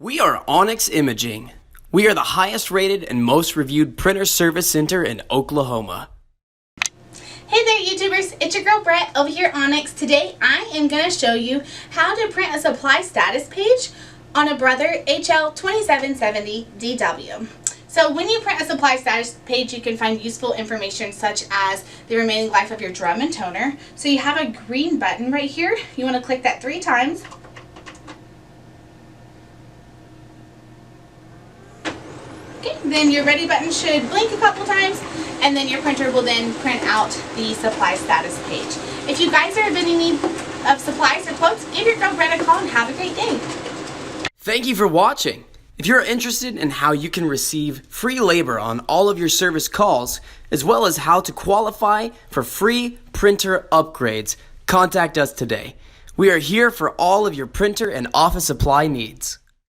We are Onyx Imaging. We are the highest rated and most reviewed printer service center in Oklahoma. Hey there YouTubers, it's your girl Brett over here at Onyx. Today I am going to show you how to print a supply status page on a Brother HL2770dw. So when you print a supply status page, you can find useful information such as the remaining life of your drum and toner. So you have a green button right here. You want to click that 3 times. Okay, then your ready button should blink a couple times, and then your printer will then print out the supply status page. If you guys are in any need of supplies or quotes, give your girl Brett a call and have a great day. Thank you for watching. If you're interested in how you can receive free labor on all of your service calls, as well as how to qualify for free printer upgrades, contact us today. We are here for all of your printer and office supply needs.